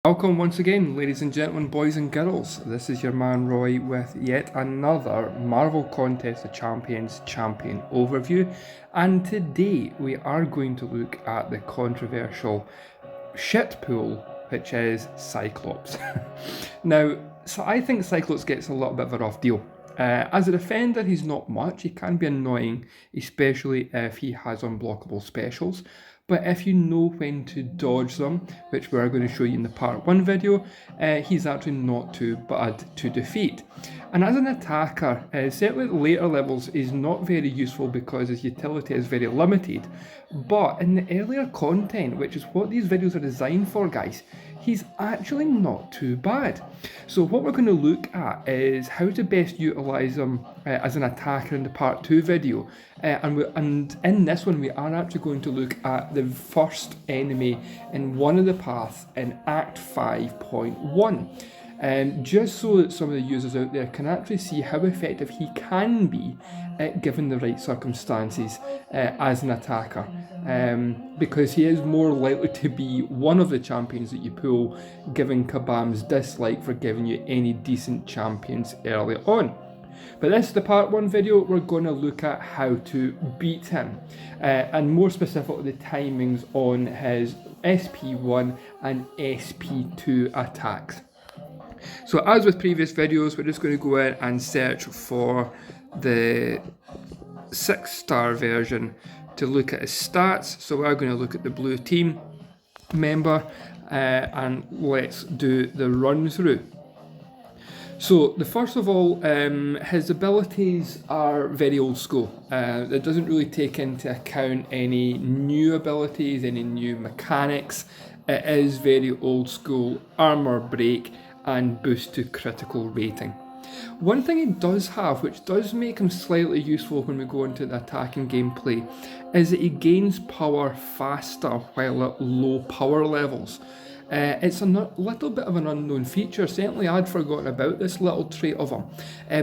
Welcome once again, ladies and gentlemen, boys and girls. This is your man Roy with yet another Marvel Contest of Champions champion overview. And today we are going to look at the controversial shit pool, which is Cyclops. Now, so I think Cyclops gets a little bit of a rough deal. As a defender, he's not much. He can be annoying, especially if he has unblockable specials. But if you know when to dodge them, which we are going to show you in the part 1 video, he's actually not too bad to defeat. And as an attacker, certainly at later levels, he's not very useful because his utility is very limited. But in the earlier content, which is what these videos are designed for, guys, he's actually not too bad. So what we're going to look at is how to best utilise him as an attacker in the part 2 video. And in this one we are actually going to look at the first enemy in one of the paths in Act 5.1. Just so that some of the users out there can actually see how effective he can be given the right circumstances as an attacker. Because he is more likely to be one of the champions that you pull, given Kabam's dislike for giving you any decent champions early on. But this is the part 1 video. We're going to look at how to beat him, and more specifically the timings on his SP1 and SP2 attacks. So as with previous videos, we're just going to go in and search for the 6-star version to look at his stats. So we're going to look at the blue team member, and let's do the run through. So the first of all, his abilities are very old school. It doesn't really take into account any new abilities, any new mechanics. It is very old school: armor break and boost to critical rating. One thing he does have, which does make him slightly useful when we go into the attacking gameplay, is that he gains power faster while at low power levels. It's a little bit of an unknown feature. Certainly I'd forgotten about this little trait of him,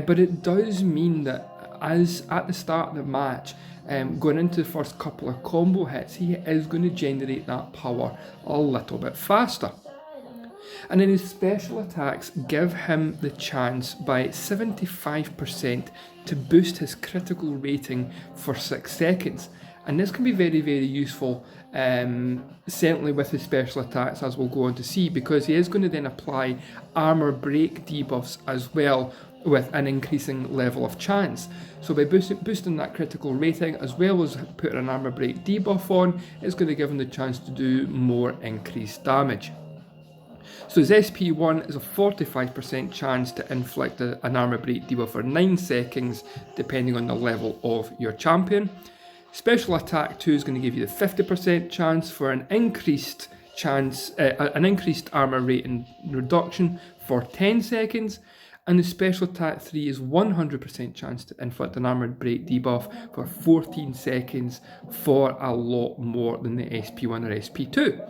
but it does mean that as at the start of the match, going into the first couple of combo hits, he is going to generate that power a little bit faster. And then his special attacks give him the chance by 75% to boost his critical rating for 6 seconds. And this can be very, very useful, certainly with his special attacks, as we'll go on to see, because he is going to then apply armor break debuffs as well, with an increasing level of chance. So by boosting that critical rating, as well as putting an armor break debuff on, it's going to give him the chance to do more increased damage. So his SP1 is a 45% chance to inflict an armor break debuff for 9 seconds, depending on the level of your champion. Special attack 2 is going to give you the 50% chance for an increased armor rating reduction for 10 seconds. And the special attack 3 is 100% chance to inflict an armor break debuff for 14 seconds for a lot more than the SP1 or SP2.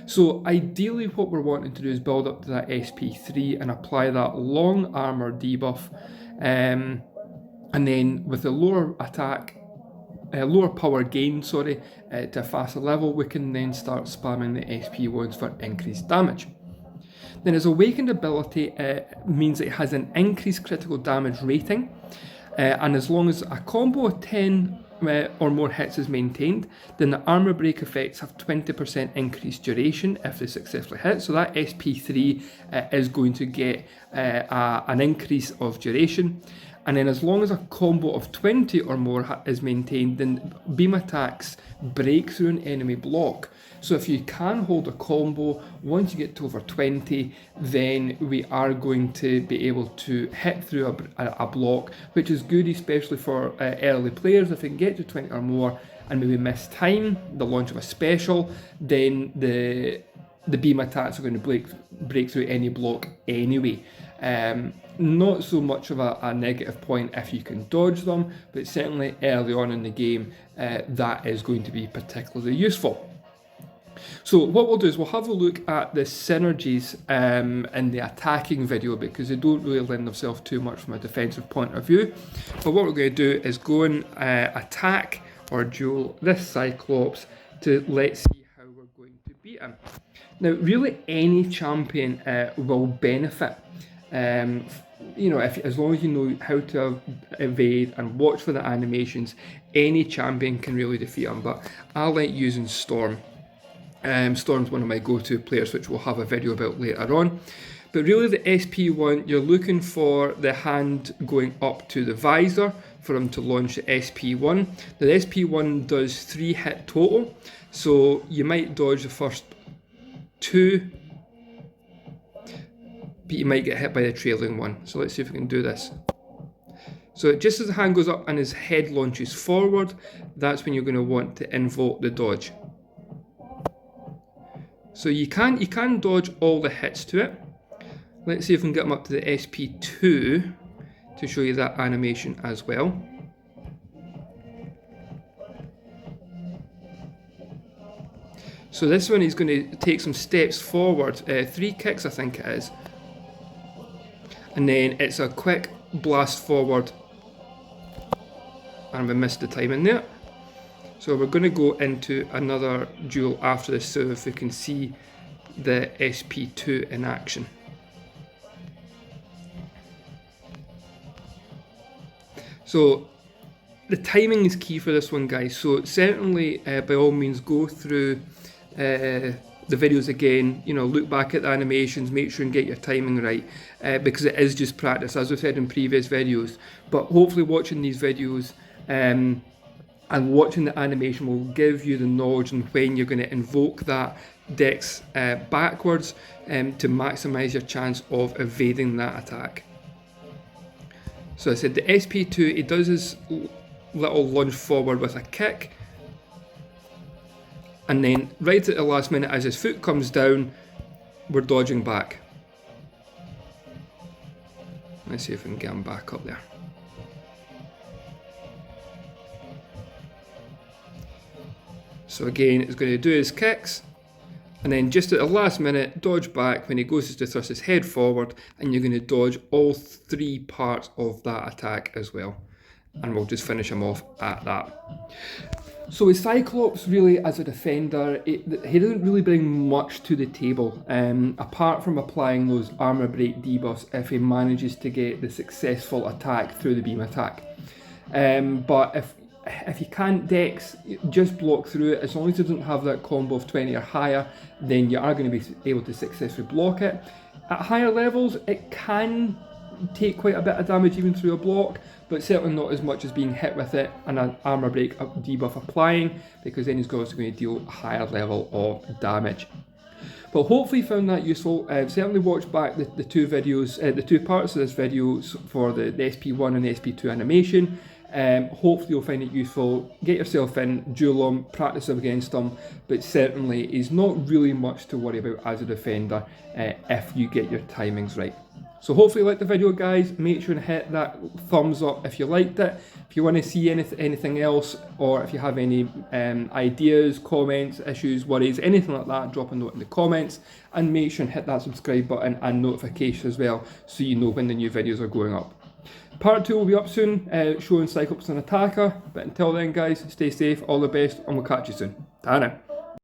So ideally what we're wanting to do is build up to that SP3 and apply that long armor debuff, and then with the lower power gain, to a faster level, we can then start spamming the SP1s for increased damage. Then his awakened ability means it has an increased critical damage rating, and as long as a combo of 10 or more hits is maintained, then the armor break effects have 20% increased duration if they successfully hit. So that SP3 is going to get an increase of duration. And then as long as a combo of 20 or more is maintained, then beam attacks break through an enemy block. So if you can hold a combo, once you get to over 20, then we are going to be able to hit through a block, which is good especially for early players. If they can get to 20 or more and maybe miss time, the launch of a special, then the beam attacks are going to break through any block anyway. Not so much of a negative point if you can dodge them, but certainly early on in the game, that is going to be particularly useful. So what we'll do is we'll have a look at the synergies in the attacking video, because they don't really lend themselves too much from a defensive point of view. But what we're going to do is go and attack or duel this Cyclops to let's see how we're going to beat him. Now, really, any champion will benefit. You know, as long as you know how to evade and watch for the animations, any champion can really defeat them. But I like using Storm. Storm's one of my go-to players, which we'll have a video about later on. But really, the SP1, you're looking for the hand going up to the visor for him to launch the SP1. Now, the SP1 does 3 hit total, so you might dodge the first 2, but you might get hit by the trailing one. So let's see if we can do this. So just as the hand goes up and his head launches forward, that's when you're going to want to invoke the dodge. So you can dodge all the hits to it. Let's see if we can get him up to the SP2 to show you that animation as well. So this one he's going to take some steps forward, 3 kicks I think it is. And then it's a quick blast forward. And we missed the timing there. So we're going to go into another duel after this, so if we can see the SP2 in action. So the timing is key for this one, guys. So certainly, by all means, go through the videos again. You know, look back at the animations, make sure and get your timing right, because it is just practice, as I've said in previous videos. But hopefully, watching these videos and watching the animation will give you the knowledge on when you're going to invoke that dex backwards to maximise your chance of evading that attack. So I said the SP2, he does his little lunge forward with a kick, and then right at the last minute as his foot comes down, we're dodging back. Let's see if we can get him back up there. So again, it's going to do his kicks, and then just at the last minute, dodge back when he goes to thrust his head forward, and you're going to dodge all 3 parts of that attack as well. And we'll just finish him off at that. So with Cyclops, really, as a defender, he doesn't really bring much to the table, apart from applying those armor break debuffs if he manages to get the successful attack through the beam attack. But if you can't dex, just block through it. As long as it doesn't have that combo of 20 or higher, then you are going to be able to successfully block it. At higher levels, it can take quite a bit of damage even through a block, but certainly not as much as being hit with it and an armor break debuff applying, because then he's also going to deal a higher level of damage. But hopefully you found that useful. Certainly watch back the 2 videos, the 2 parts of this video for the SP1 and the SP2 animation. Hopefully you'll find it useful. Get yourself in, duel him, practice against him, but certainly he's not really much to worry about as a defender if you get your timings right. So hopefully you liked the video, guys. Make sure and hit that thumbs up if you liked it. If you want to see anything else, or if you have any ideas, comments, issues, worries, anything like that, drop a note in the comments, and make sure and hit that subscribe button and notification as well, so you know when the new videos are going up. Part 2 will be up soon, showing Cyclops an attacker, but until then, guys, stay safe, all the best, and we'll catch you soon. Ta-ra.